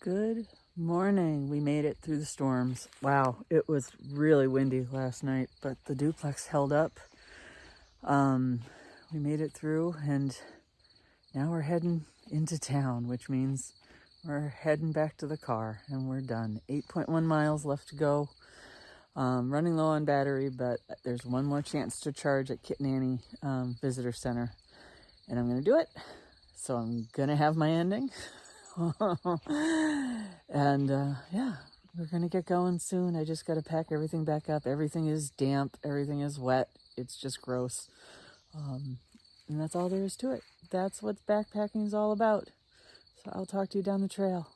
Good morning. We made it through the storms. Wow, it was really windy last night, but the duplex held up. We made it through, and now we're heading into town, which means we're heading back to the car, and we're done. 8.1 miles left to go. Running low on battery, but there's one more chance to charge at Kit Nanny Visitor Center, and I'm going to do it. So I'm going to have my ending. And yeah, we're gonna get going soon. I just gotta pack everything back up. Everything is damp, everything is wet. It's just gross. And that's all there is to it. That's what backpacking is all about. So I'll talk to you down the trail.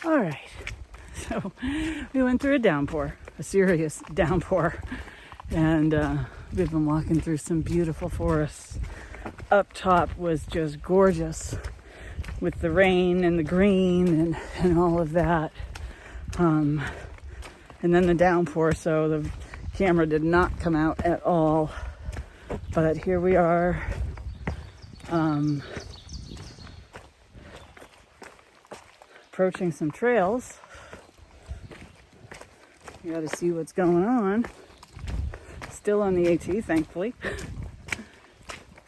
All right, so we went through a downpour, a serious downpour, and we've been walking through some beautiful forests. Up top was just gorgeous with the rain and the green and all of that. And then the downpour, so the camera did not come out at all. But here we are. Approaching some trails. You gotta see what's going on. Still on the AT, thankfully.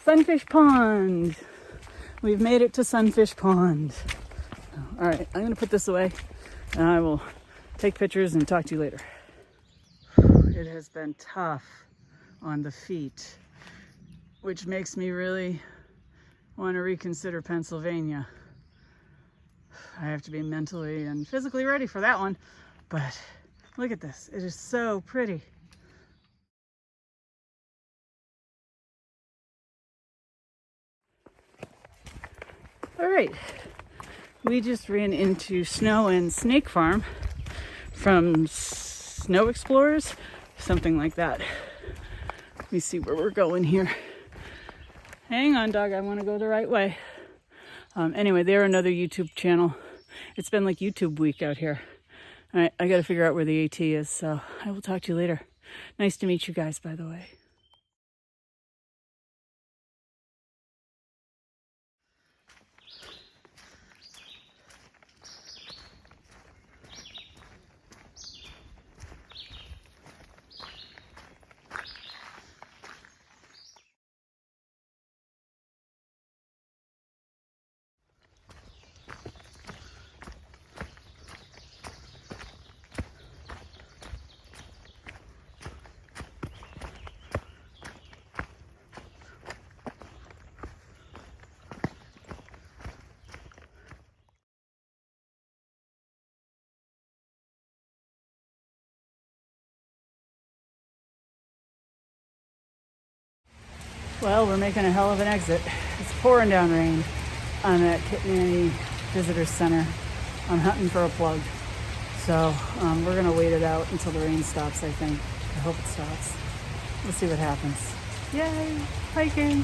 Sunfish Pond. We've made it to Sunfish Pond. All right, I'm gonna put this away and I will take pictures and talk to you later. It has been tough on the feet, which makes me really want to reconsider Pennsylvania. I have to be mentally and physically ready for that one, but look at this. It is so pretty. All right, we just ran into Snow and Snake Farm from Snow Explorers, something like that. Let me see where we're going here. Hang on, dog, I want to go the right way. Anyway, they're another YouTube channel. It's been like YouTube week out here. All right, I got to figure out where the AT is, so I will talk to you later. Nice to meet you guys, by the way. Well, we're making a hell of an exit. It's pouring down rain. I'm at Kit Nanny Visitor Center. I'm hunting for a plug. So we're going to wait it out until the rain stops, I think. I hope it stops. We'll see what happens. Yay! Hiking!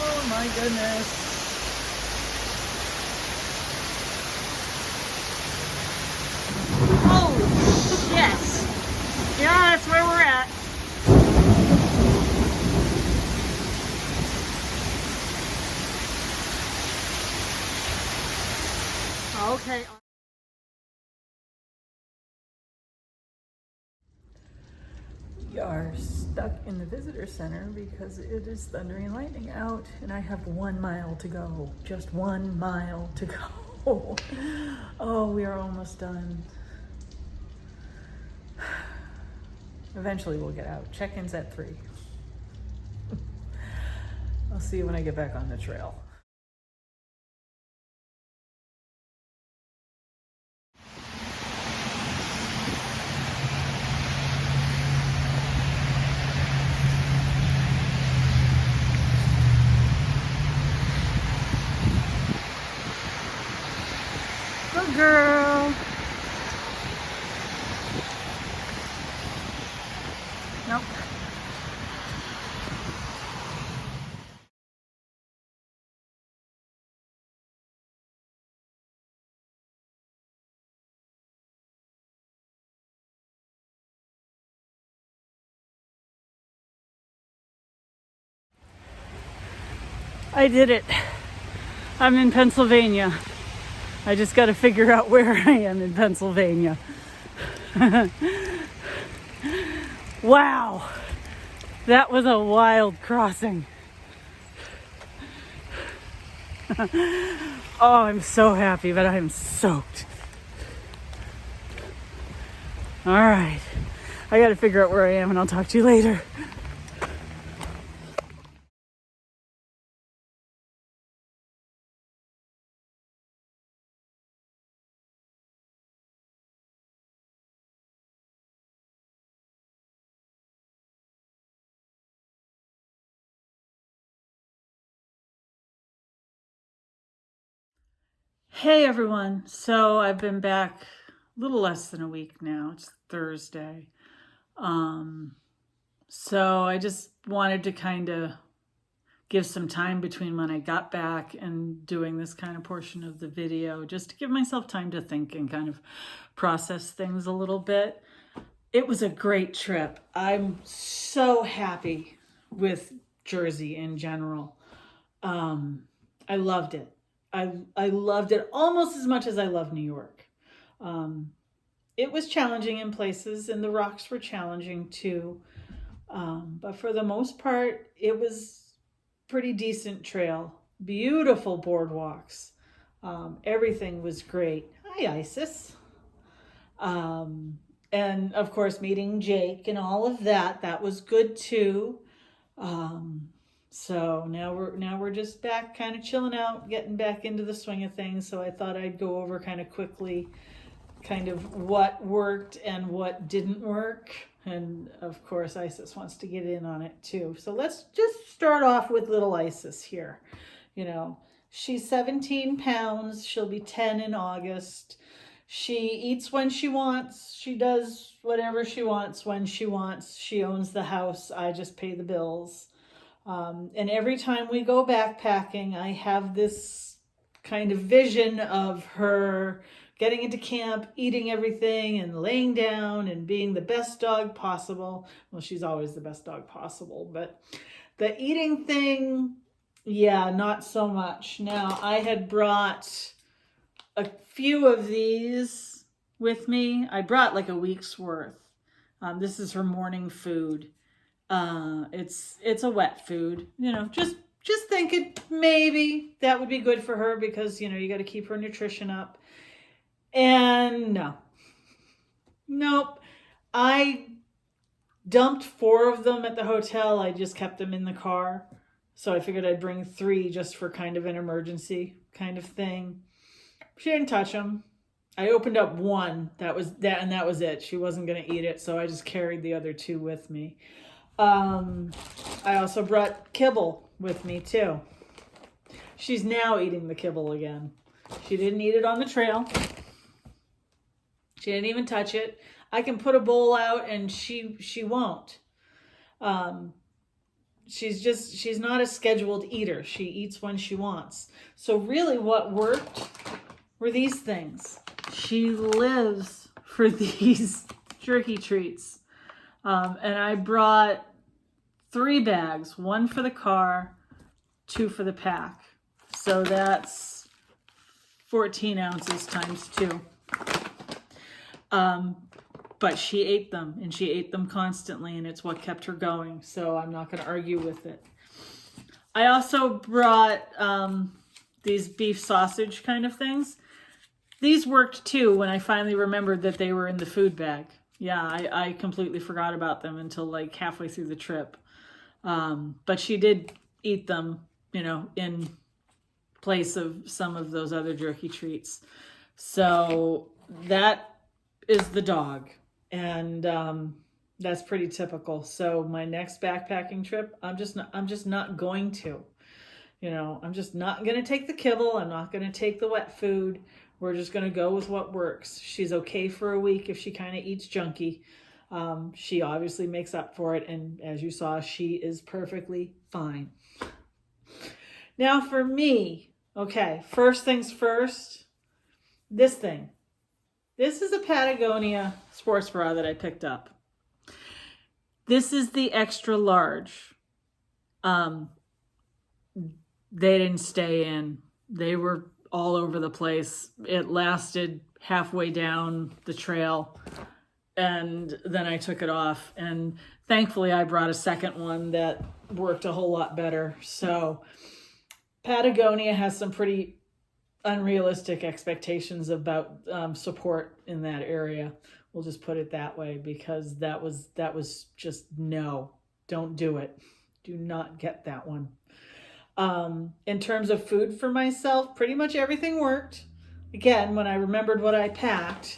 Oh my goodness. Oh, yes. Yeah, that's where we're at. Okay. We are stuck in the visitor center because it is thundering and lightning out, and I have 1 mile to go. Just 1 mile to go. Oh, we are almost done. Eventually we'll get out. Check-in's at 3. I'll see you when I get back on the trail. Good girl. Nope. I did it. I'm in Pennsylvania. I just got to figure out where I am in Pennsylvania. Wow. That was a wild crossing. Oh, I'm so happy, but I'm soaked. All right. I got to figure out where I am, and I'll talk to you later. Hey everyone. So I've been back a little less than a week now. It's Thursday. So I just wanted to kind of give some time between when I got back and doing this kind of portion of the video, just to give myself time to think and kind of process things a little bit. It was a great trip. I'm so happy with Jersey in general. I loved it. I loved it almost as much as I love New York. It was challenging in places, and the rocks were challenging too. But for the most part, it was pretty decent trail. Beautiful boardwalks. Everything was great. Hi, Isis. And of course, meeting Jake and all of that, that was good too. So now we're just back kind of chilling out, getting back into the swing of things. So I thought I'd go over kind of quickly kind of what worked and what didn't work. And of course, Isis wants to get in on it too. So let's just start off with little Isis here. You know, she's 17 pounds. She'll be 10 in August. She eats when she wants. She does whatever she wants when she wants. She owns the house. I just pay the bills. And every time we go backpacking, I have this kind of vision of her getting into camp, eating everything and laying down and being the best dog possible. Well, she's always the best dog possible, but the eating thing, yeah, not so much. Now, I had brought a few of these with me. I brought like a week's worth. This is her morning food. It's a wet food, you know, just thinking maybe that would be good for her because, you know, you got to keep her nutrition up. And nope. I dumped 4 of them at the hotel. I just kept them in the car. So I figured I'd bring 3 just for kind of an emergency kind of thing. She didn't touch them. I opened up 1. That was it. She wasn't going to eat it. So I just carried the other 2 with me. I also brought kibble with me too. She's now eating the kibble again. She didn't eat it on the trail. She didn't even touch it. I can put a bowl out and she won't. She's not a scheduled eater. She eats when she wants. So really what worked were these things. She lives for these jerky treats. And I brought 3 bags, 1 for the car, 2 for the pack. So that's 14 ounces times 2. But she ate them, and she ate them constantly, and it's what kept her going. So I'm not going to argue with it. I also brought these beef sausage kind of things. These worked too when I finally remembered that they were in the food bag. Yeah, I completely forgot about them until like halfway through the trip. But she did eat them, you know, in place of some of those other jerky treats. So that is the dog. And that's pretty typical. So my next backpacking trip, I'm just not going to. You know, I'm just not going to take the kibble. I'm not going to take the wet food. We're just going to go with what works. She's okay for a week if she kind of eats junky. She obviously makes up for it. And as you saw, she is perfectly fine. Now for me, okay, first things first, this thing. This is a Patagonia sports bra that I picked up. This is the extra large. They didn't stay in. They were all over the place. It lasted halfway down the trail, and then I took it off. And thankfully, I brought a second one that worked a whole lot better. So Patagonia has some pretty unrealistic expectations about support in that area. We'll just put it that way, because that was just no, don't do it. Do not get that one. In terms of food for myself, pretty much everything worked. Again, when I remembered what I packed,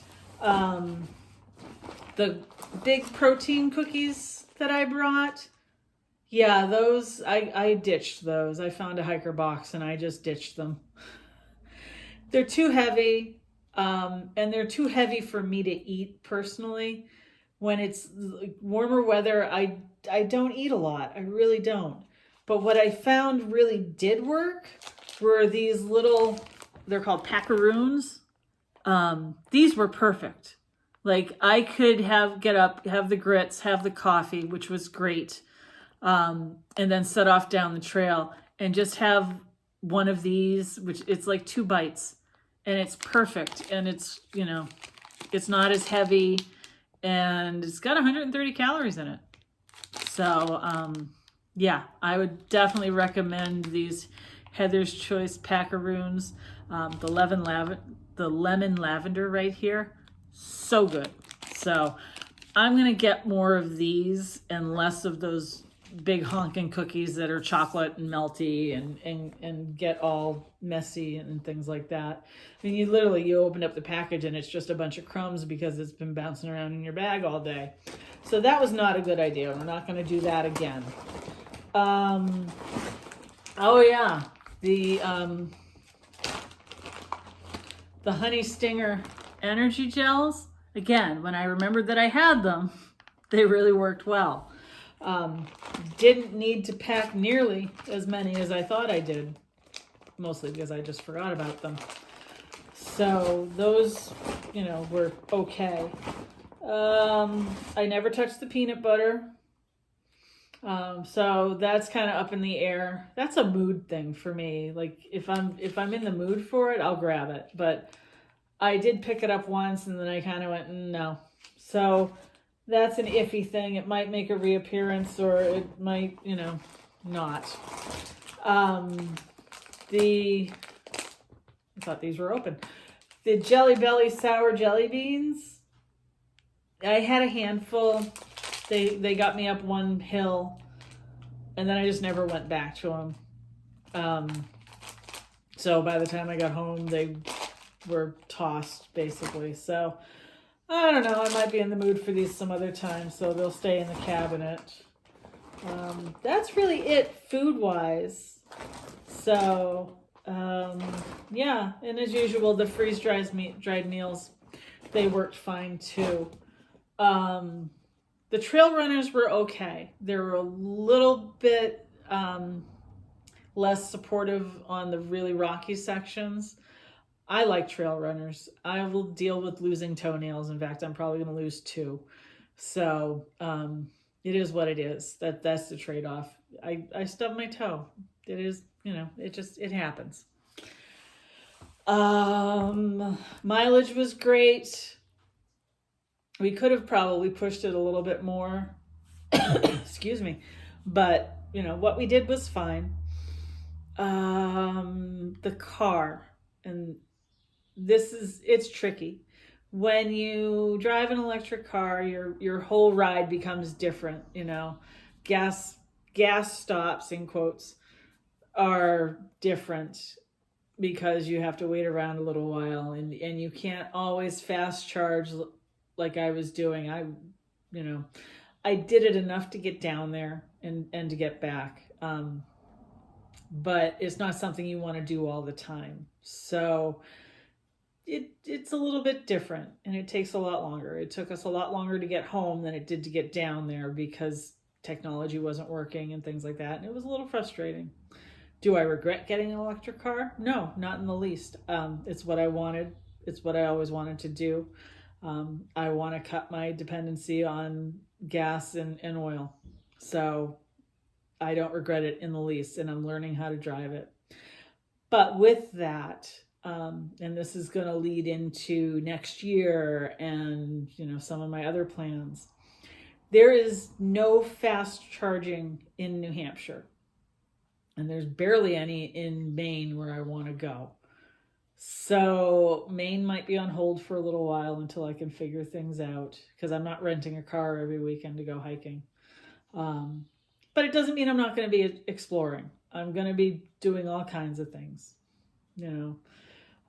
the big protein cookies that I brought, yeah, those, I ditched those. I found a hiker box and I just ditched them. They're too heavy, and they're too heavy for me to eat personally. When it's warmer weather, I don't eat a lot. I really don't. But what I found really did work were these little, they're called packaroons. These were perfect. Like I could get up, have the grits, have the coffee, which was great, and then set off down the trail and just have one of these, which it's like 2 bites. And it's perfect, and it's, you know, it's not as heavy, and it's got 130 calories in it. So, yeah, I would definitely recommend these Heather's Choice Packaroons. The lemon lavender right here, so good. So I'm gonna get more of these and less of those big honking cookies that are chocolate and melty and get all messy and things like that. I mean, you open up the package and it's just a bunch of crumbs because it's been bouncing around in your bag all day. So that was not a good idea. We're not going to do that again. Oh yeah, the Honey Stinger energy gels. Again, when I remembered that I had them, they really worked well. Didn't need to pack nearly as many as I thought I did, mostly because I just forgot about them. So those, you know, were okay. I never touched the peanut butter. So that's kind of up in the air. That's a mood thing for me. Like if I'm in the mood for it, I'll grab it. But I did pick it up once and then I kind of went, no. So that's an iffy thing. It might make a reappearance or it might, you know, not. I thought these were open. The Jelly Belly sour jelly beans. I had a handful. They got me up one hill and then I just never went back to them. So by the time I got home, they were tossed basically. So I don't know, I might be in the mood for these some other time, so they'll stay in the cabinet. That's really it food-wise. So, yeah, and as usual, the freeze-dried meals, they worked fine too. The trail runners were okay. They were a little bit less supportive on the really rocky sections. I like trail runners. I will deal with losing toenails. In fact, I'm probably going to lose 2. So it is what it is. That's the trade-off. I stubbed my toe. It is, you know, it happens. Mileage was great. We could have probably pushed it a little bit more. Excuse me. But, what we did was fine. The car, and it's tricky. When you drive an electric car, your whole ride becomes different, Gas stops, in quotes, are different because you have to wait around a little while, and you can't always fast charge like I was doing. I did it enough to get down there and to get back. But it's not something you want to do all the time. So it's a little bit different, and it takes a lot longer. It took us a lot longer to get home than it did to get down there because technology wasn't working and things like that. And it was a little frustrating. Do I regret getting an electric car? No, not in the least. It's what I wanted. It's what I always wanted to do. I want to cut my dependency on gas and oil. So I don't regret it in the least, and I'm learning how to drive it. But with that, and this is going to lead into next year and, some of my other plans, there is no fast charging in New Hampshire. And there's barely any in Maine where I want to go. So Maine might be on hold for a little while until I can figure things out, because I'm not renting a car every weekend to go hiking. But it doesn't mean I'm not going to be exploring. I'm going to be doing all kinds of things.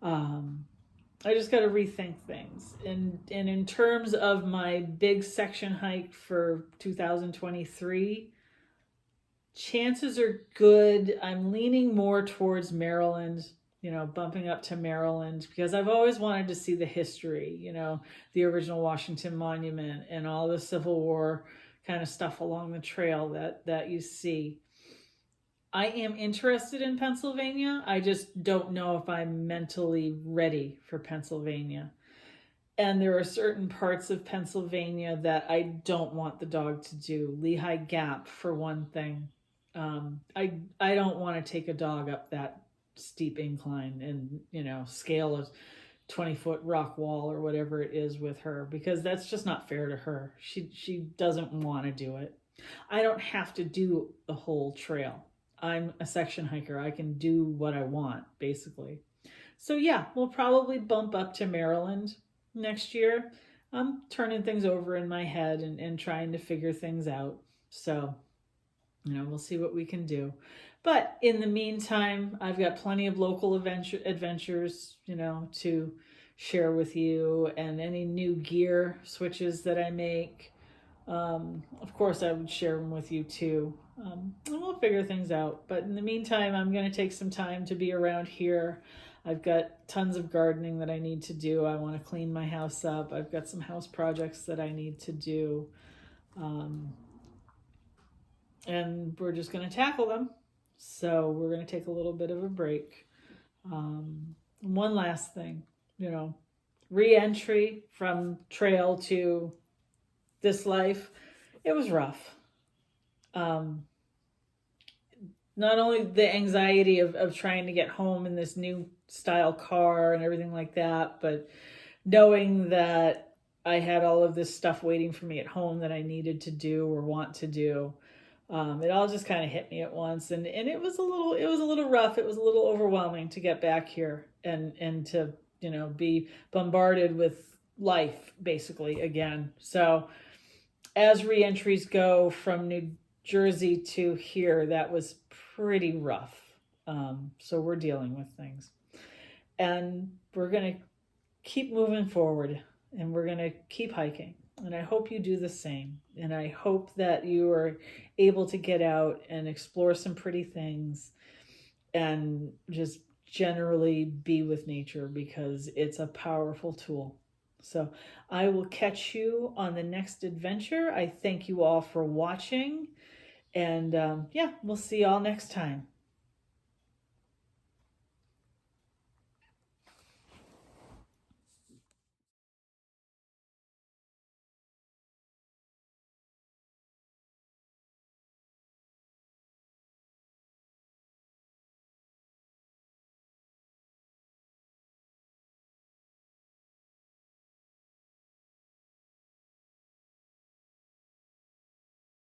I just got to rethink things. And in terms of my big section hike for 2023, chances are good. I'm leaning more towards Maryland, bumping up to Maryland, because I've always wanted to see the history, the original Washington Monument and all the Civil War kind of stuff along the trail that you see. I am interested in Pennsylvania. I just don't know if I'm mentally ready for Pennsylvania. And there are certain parts of Pennsylvania that I don't want the dog to do. Lehigh Gap, for one thing. I don't want to take a dog up that steep incline and, scale a 20-foot rock wall or whatever it is with her, because that's just not fair to her. She doesn't want to do it. I don't have to do the whole trail. I'm a section hiker. I can do what I want, basically. So yeah, we'll probably bump up to Maryland next year. I'm turning things over in my head and trying to figure things out. So, we'll see what we can do. But in the meantime, I've got plenty of local adventures, to share with you, and any new gear switches that I make. Of course, I would share them with you too. And we'll figure things out. But in the meantime, I'm going to take some time to be around here. I've got tons of gardening that I need to do. I want to clean my house up. I've got some house projects that I need to do. And we're just going to tackle them. So we're going to take a little bit of a break. One last thing, re-entry from trail to this life, it was rough. Not only the anxiety of trying to get home in this new style car and everything like that, but knowing that I had all of this stuff waiting for me at home that I needed to do or want to do. It all just kind of hit me at once, and it was a little rough. It was a little overwhelming to get back here and to, be bombarded with life basically again. So as re-entries go from New Jersey to here, that was pretty rough. So we're dealing with things, and we're going to keep moving forward, and we're going to keep hiking. And I hope you do the same. And I hope that you are able to get out and explore some pretty things and just generally be with nature, because it's a powerful tool. So I will catch you on the next adventure. I thank you all for watching. And we'll see you all next time.